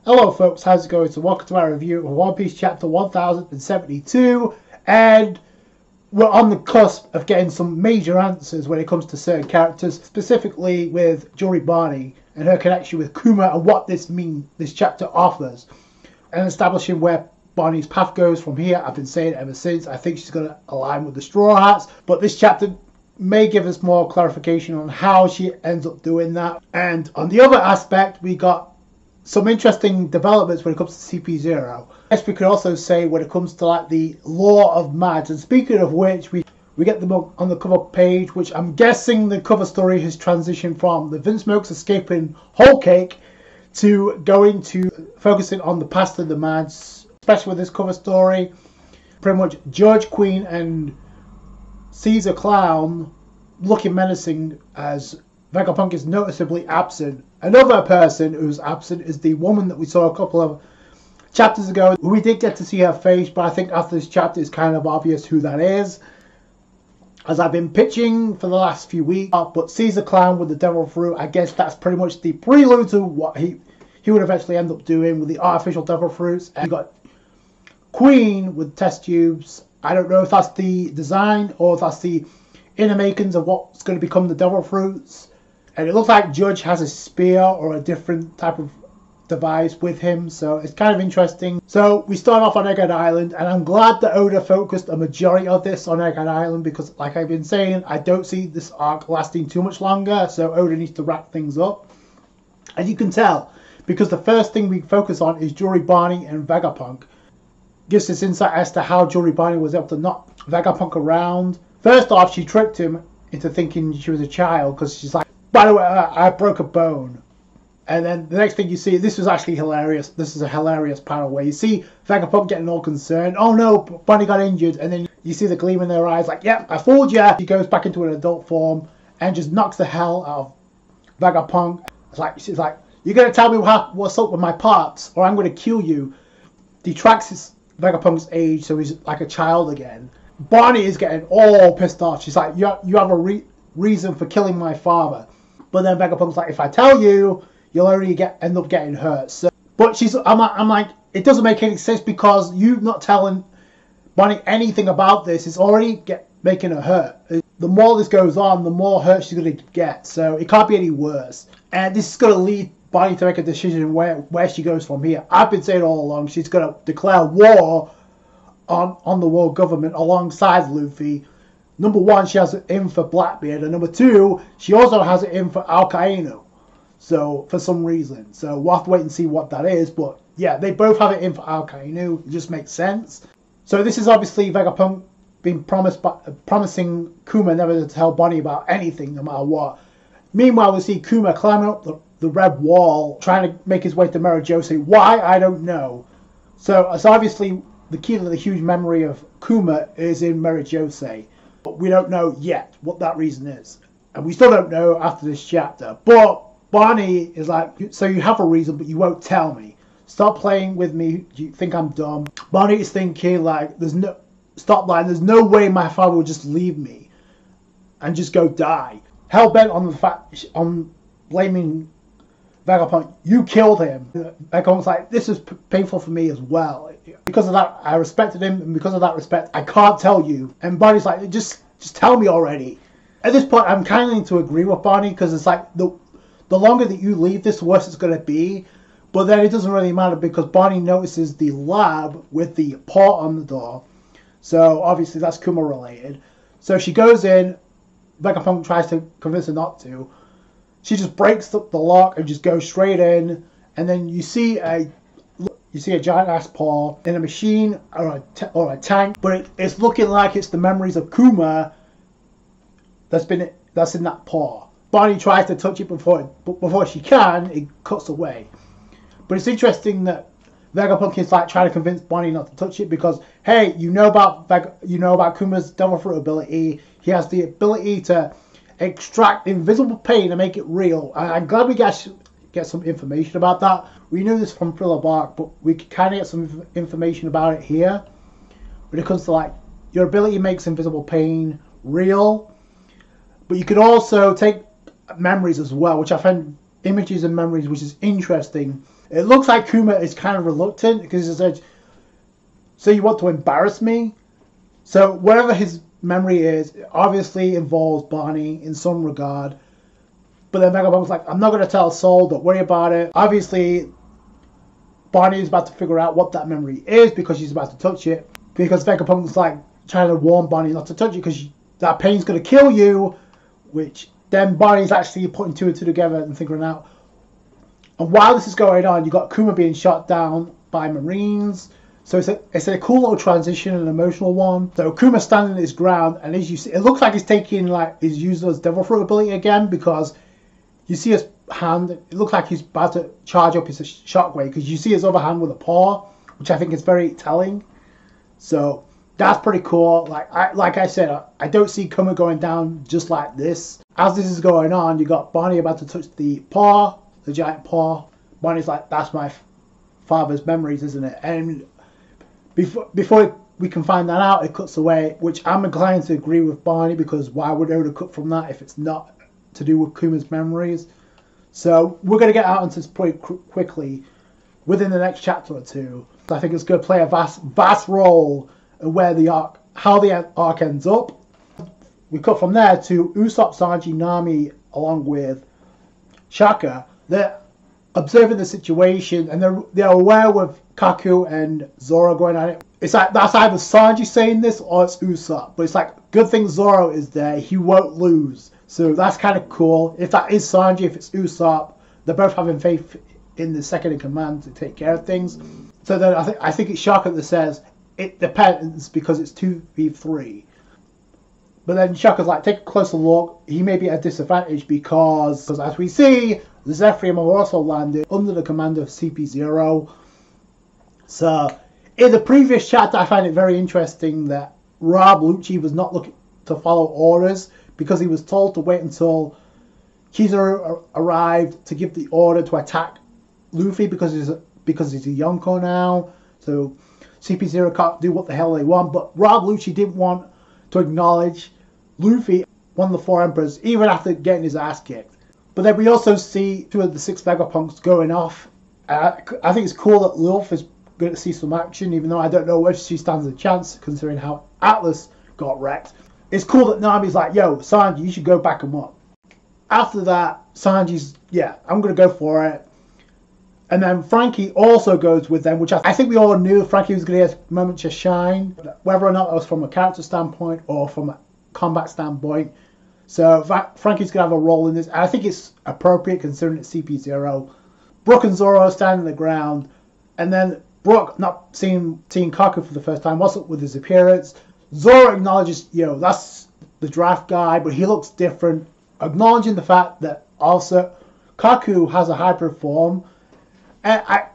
Hello folks, how's it going? So welcome to my review of One Piece chapter 1072, and we're on the cusp of getting some major answers when it comes to certain characters, specifically with Juri Barney and her connection with Kuma and what this chapter offers, and establishing where Barney's path goes from here. I've been saying it ever since. I think she's going to align with the Straw Hats, but this chapter may give us more clarification on how she ends up doing that. And on the other aspect, we got some interesting developments when it comes to CP0. Yes, we could also say when it comes to like the law of Mads. And speaking of which, we get them on the cover page, which I'm guessing the cover story has transitioned from the Vince Smokes escaping Whole Cake to going to focusing on the past of the Mads, especially with this cover story. Pretty much Judge, Queen, and Caesar Clown looking menacing as Vegapunk is noticeably absent. Another person who's absent is the woman that we saw a couple of chapters ago. We did get to see her face, but I think after this chapter it's kind of obvious who that is, as I've been pitching for the last few weeks. But Caesar Clown with the Devil Fruit, I guess that's pretty much the prelude to what he would eventually end up doing with the artificial Devil Fruits. And you got Queen with test tubes. I don't know if that's the design or if that's the inner makings of what's going to become the Devil Fruits. And it looks like Judge has a spear or a different type of device with him, so it's kind of interesting. So we start off on Egghead Island, and I'm glad that Oda focused a majority of this on Egghead Island, because like I've been saying, I don't see this arc lasting too much longer, so Oda needs to wrap things up. And you can tell, because the first thing we focus on is Juri Barney and Vegapunk. Gives us insight as to how Juri Barney was able to knock Vegapunk around. First off, she tricked him into thinking she was a child, because she's like, by the way, I broke a bone. And then the next thing you see, this was actually hilarious. This is a hilarious panel where you see Vegapunk getting all concerned. Oh no, Barney got injured. And then you see the gleam in their eyes like, yep, I fooled you. She goes back into an adult form and just knocks the hell out of Vegapunk. She's like, you're going to tell me what's up with my parts or I'm going to kill you. Detracts Vegapunk's age, so he's like a child again. Barney is getting all pissed off. She's like, you have a reason for killing my father. But then Vegapunk's like, if I tell you, you'll only end up getting hurt. So, but I'm like, it doesn't make any sense because you not telling Barney anything about this is already making her hurt. The more this goes on, the more hurt she's going to get. So it can't be any worse. And this is going to lead Barney to make a decision where she goes from here. I've been saying all along, she's going to declare war on the world government alongside Luffy. Number one, she has it in for Blackbeard, and number two, she also has it in for Alcaino. So, for some reason. So, we'll have to wait and see what that is, but yeah, they both have it in for Alcaino. It just makes sense. So, this is obviously Vegapunk being promising Kuma never to tell Bonnie about anything, no matter what. Meanwhile, we see Kuma climbing up the red wall, trying to make his way to Merijose. Why? I don't know. So, it's obviously the key to the huge memory of Kuma is in Merijose. But we don't know yet what that reason is. And we still don't know after this chapter. But Barney is like, so you have a reason, but you won't tell me. Stop playing with me. You think I'm dumb. Barney is thinking like, stop lying. There's no way my father would just leave me and just go die. Hell-bent on blaming Vegapunk. You killed him. Vegapunk's like, this is painful for me as well. Because of that, I respected him, and because of that respect, I can't tell you. And Barney's like, just tell me already. At this point, I'm kind of to agree with Barney, because it's like, the longer that you leave this, the worse it's going to be. But then it doesn't really matter, because Barney notices the lab with the paw on the door. So, obviously, that's Kuma related. So, she goes in. Vegapunk tries to convince her not to. She just breaks the lock and just goes straight in. And then you see a giant ass paw in a machine or a tank, but it's looking like it's the memories of Kuma that's in that paw. Barney tries to touch it before she can, it cuts away. But it's interesting that Vegapunk is like trying to convince Barney not to touch it because, hey, you know about Kuma's Devil Fruit ability. He has the ability to extract invisible pain and make it real. I'm glad we get some information about that. We knew this from Thriller Bark, but we could kind of get some information about it here. When it comes to like, your ability makes invisible pain real, but you could also take memories as well, which I find images and memories, which is interesting. It looks like Kuma is kind of reluctant because he said, so you want to embarrass me? So whatever his memory is, it obviously involves Barney in some regard. But then Vegapunk's like, I'm not going to tell Soul, don't worry about it. Obviously, Barney is about to figure out what that memory is because she's about to touch it. Because Vegapunk's like trying to warn Barney not to touch it because that pain's going to kill you. Which then Barney's actually putting two and two together and figuring out. And while this is going on, you got Kuma being shot down by Marines. So it's a cool little transition, an emotional one. So Kuma's standing his ground, and as you see, it looks like he's taking he's using his Devil Fruit ability again because you see his hand. It looks like he's about to charge up his shockwave because you see his other hand with a paw, which I think is very telling. So that's pretty cool. Like I said, I don't see Kuma going down just like this. As this is going on, you got Barney about to touch the paw, the giant paw. Barney's like, that's my father's memories, isn't it? And before we can find that out, it cuts away, which I'm inclined to agree with Barney because why would Oda cut from that if it's not to do with Kuma's memories? So we're going to get out into this pretty quickly within the next chapter or two. I think it's going to play a vast role in where the arc, how the arc ends up. We cut from there to Usopp, Sanji, Nami, along with Shaka. They're observing the situation and they're aware with Kaku and Zoro going at it. It's like that's either Sanji saying this or it's Usopp. But it's like, good thing Zoro is there. He won't lose. So that's kind of cool. If that is Sanji, if it's Usopp, they're both having faith in the second in command to take care of things. So then I think it's Shaka that says it depends because it's 2v3. But then Shaka's like, take a closer look. He may be at a disadvantage because as we see, the Zephyrium have also landed under the command of CP0. So in the previous chapter, I find it very interesting that Rob Lucci was not looking to follow orders because he was told to wait until Kizaru arrived to give the order to attack Luffy because he's a Yonko now. So CP0 can't do what the hell they want. But Rob Lucci didn't want to acknowledge Luffy, one of the four emperors, even after getting his ass kicked. But then we also see two of the 6 Vegapunks going off. I think it's cool that Luffy is going to see some action, even though I don't know whether she stands a chance considering how Atlas got wrecked. It's cool that Nami's like, yo, Sanji, you should go back him up. After that, Sanji's, yeah, I'm going to go for it. And then Frankie also goes with them, which I think we all knew Frankie was going to get a moment to shine, whether or not it was from a character standpoint or from a combat standpoint. So Frankie's going to have a role in this. And I think it's appropriate considering it's CP0. Brook and Zoro standing on the ground. And then Brook, not seeing Kaku for the first time, what's up with his appearance? Zoro acknowledges, yo, that's the draft guy, but he looks different. Acknowledging the fact that also Kaku has a hybrid form. And I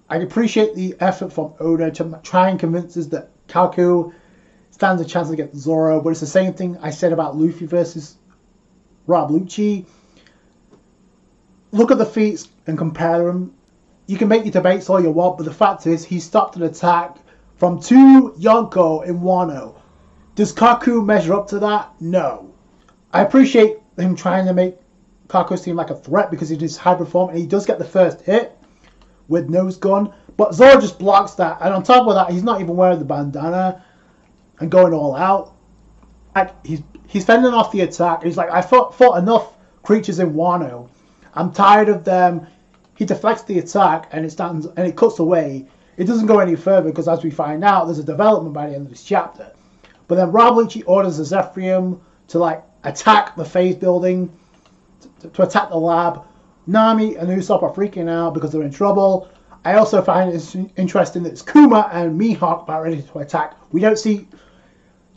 appreciate the effort from Oda to try and convince us that Kaku stands a chance against Zoro, but it's the same thing I said about Luffy versus Rob Lucci. Look at the feats and compare them. You can make your debates all you want, but the fact is he stopped an attack from 2 Yonko in Wano. Does Kaku measure up to that? No. I appreciate him trying to make Kaku seem like a threat because he does hybrid form and he does get the first hit with nose gun, but Zoro just blocks that, and on top of that he's not even wearing the bandana and going all out. Like he's fending off the attack. He's like, I fought enough creatures in Wano. I'm tired of them. He deflects the attack and it cuts away. It doesn't go any further because as we find out there's a development by the end of this chapter. But then Rob Lucci orders the Zephyrium to attack the phase building, to attack the lab. Nami and Usopp are freaking out because they're in trouble. I also find it interesting that it's Kuma and Mihawk about ready to attack. We don't see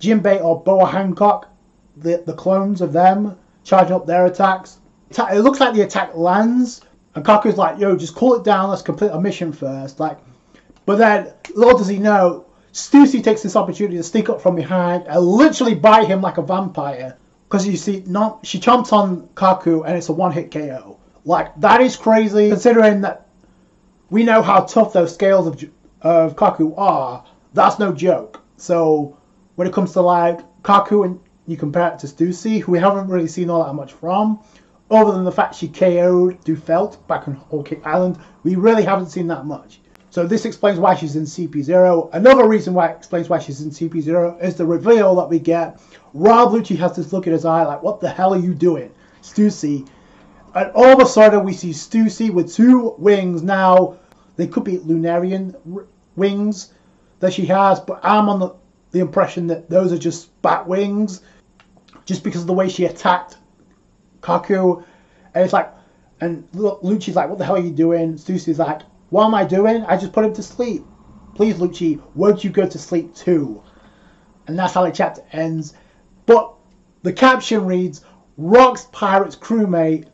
Jinbei or Boa Hancock, the clones of them, charging up their attacks. It looks like the attack lands, and Kaku's like, yo, just cool it down, let's complete our mission first. But then, little does he know, Stussy takes this opportunity to sneak up from behind and literally bite him like a vampire. Because you see, she chomps on Kaku and it's a one-hit KO. That is crazy, considering that we know how tough those scales of Kaku are. That's no joke. So, when it comes to Kaku and you compare it to Stussy, who we haven't really seen all that much from, Other than the fact she KO'd Dufelt back on Whole Cake Island, we really haven't seen that much. So this explains why she's in CP0. Another reason why it explains why she's in CP0 is the reveal that we get. Rob Lucci has this look in his eye like, what the hell are you doing, Stussy? And all of a sudden we see Stussy with two wings now. They could be Lunarian wings that she has, but I'm on the impression that those are just bat wings, just because of the way she attacked Kaku. And it's like, and Lucci's like, what the hell are you doing? Stussy's like, what am I doing? I just put him to sleep. Please, Lucci, won't you go to sleep too? And that's how the chapter ends. But the caption reads, Rock's Pirates crewmate,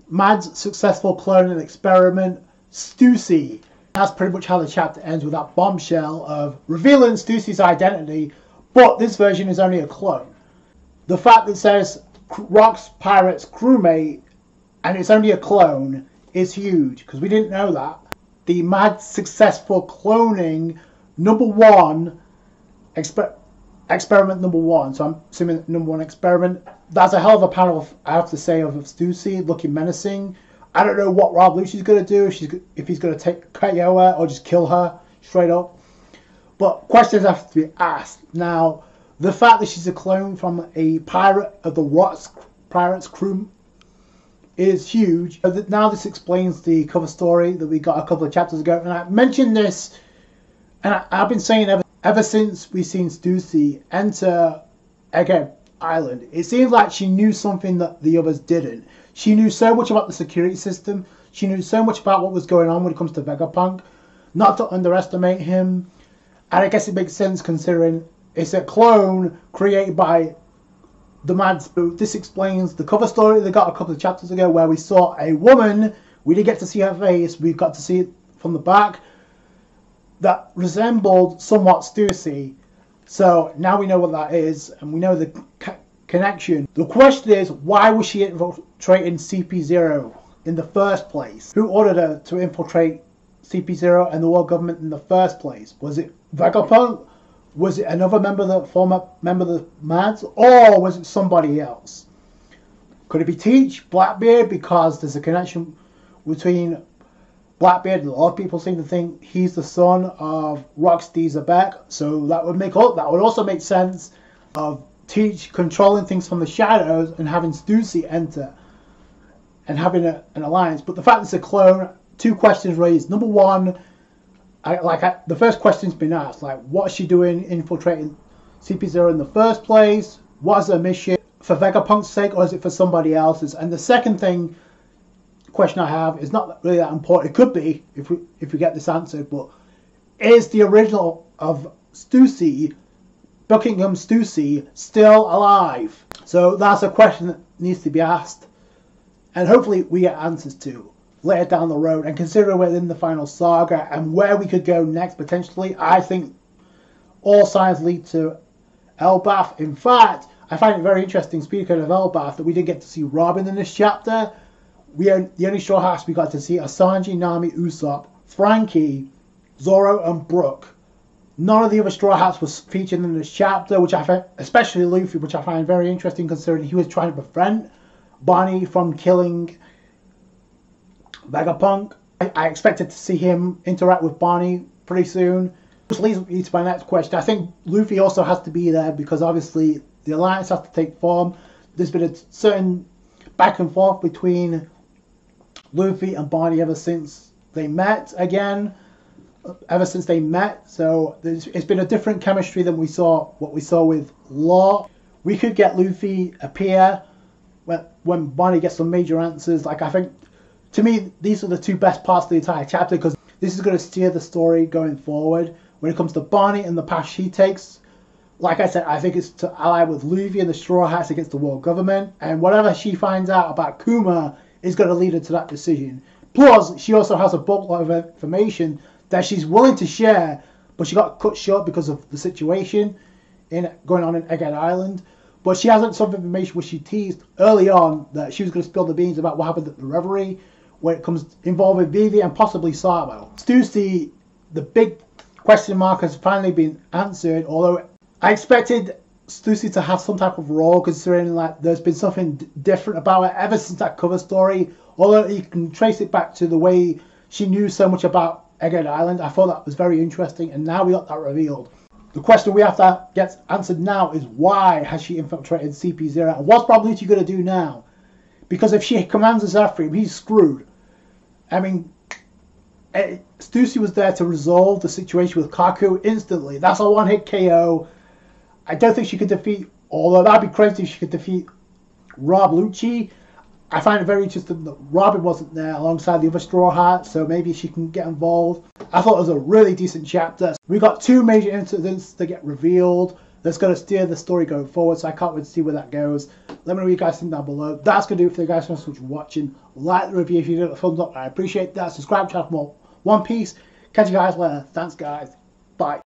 Mad's successful cloning experiment, Stussy. That's pretty much how the chapter ends, with that bombshell of revealing Stussy's identity, but this version is only a clone. The fact that it says Rock's Pirates crewmate and it's only a clone is huge, because we didn't know that. The Mad successful cloning #1 experiment #1, so I'm assuming #1 experiment. That's a hell of a panel, I have to say, of Stussy looking menacing. I don't know what Rob Lucci's going to do, if he's going to take KO her or just kill her straight up. But questions have to be asked. Now, the fact that she's a clone from a pirate of the Rock's Pirates crew is huge. Now this explains the cover story that we got a couple of chapters ago. And I mentioned this, and I've been saying ever since we've seen Stussy enter Egghead Island, it seems like she knew something that the others didn't. She knew so much about the security system. She knew so much about what was going on when it comes to Vegapunk. Not to underestimate him. And I guess it makes sense considering it's a clone created by the Mad Spook. This explains the cover story they got a couple of chapters ago, where we saw a woman. We didn't get to see her face. We got to see it from the back. That resembled somewhat Stussy. So now we know what that is, and we know the connection. The question is, why was she infiltrating CP0 in the first place? Who ordered her to infiltrate CP0 and the world government in the first place? Was it Vegapunk? Was it another former member of the Mads? Or was it somebody else? Could it be Teach, Blackbeard? Because there's a connection between Blackbeard, and a lot of people seem to think he's the son of Rocksteady Zebek. So that would also make sense of Teach controlling things from the shadows and having Stussy enter and having an alliance. But the fact it's a clone, two questions raised. Number one, the first question's been asked, like, what's she doing infiltrating CP0 in the first place? What is her mission? For Vegapunk's sake, or is it for somebody else's? And the second question I have is not really that important. It could be if we get this answered, but is the original of Stussy, Buckingham Stussy, still alive? So that's a question that needs to be asked, and hopefully we get answers to later down the road. And considering we're in the final saga and where we could go next potentially, I think all signs lead to Elbaf. In fact, I find it very interesting, speaking of Elbaf, that we didn't get to see Robin in this chapter. The only Straw Hats we got to see are Sanji, Nami, Usopp, Frankie, Zoro, and Brook. None of the other Straw Hats was featured in this chapter, which I find, especially Luffy, which I find very interesting considering he was trying to prevent Bonnie from killing Vegapunk. I expected to see him interact with Bonnie pretty soon. Which leads me to my next question. I think Luffy also has to be there because obviously the alliance has to take form. There's been a certain back and forth between Luffy and Bonnie ever since they met again. So it's been a different chemistry than what we saw with Law. We could get Luffy appear when Bonnie gets some major answers. Like, I think, to me, these are the two best parts of the entire chapter, because this is going to steer the story going forward. When it comes to Bonnie and the path she takes, like I said, I think it's to ally with Luffy and the Straw Hats against the world government, and whatever she finds out about Kuma is going to lead her to that decision. Plus, she also has a boatload of information that she's willing to share, but she got cut short because of the situation going on in Egghead Island. But she has some information which she teased early on that she was going to spill the beans about what happened at the Reverie, when it comes involving Vivi and possibly Sabo. Stussy, the big question mark has finally been answered, although I expected Stussy to have some type of role, considering like there's been something different about it ever since that cover story. Although you can trace it back to the way she knew so much about Egghead Island, I thought that was very interesting, and now we got that revealed. The question we have to get answered now is why has she infiltrated CP0, and what's Brahmalucci going to do now? Because if she commands a Zephyr, he's screwed. I mean, Stussy was there to resolve the situation with Kaku instantly. That's a one-hit KO. I don't think she could defeat, although that'd be crazy if she could defeat Rob Lucci. I find it very interesting that Robin wasn't there alongside the other Straw Hats, so maybe she can get involved. I thought it was a really decent chapter. We got two major incidents that get revealed that's going to steer the story going forward, so I can't wait to see where that goes. Let me know what you guys think down below. That's going to do it for you guys. Thanks so much for watching. Like the review if you did a thumbs up. I appreciate that. Subscribe to channel for more One Piece. Catch you guys later. Thanks, guys. Bye.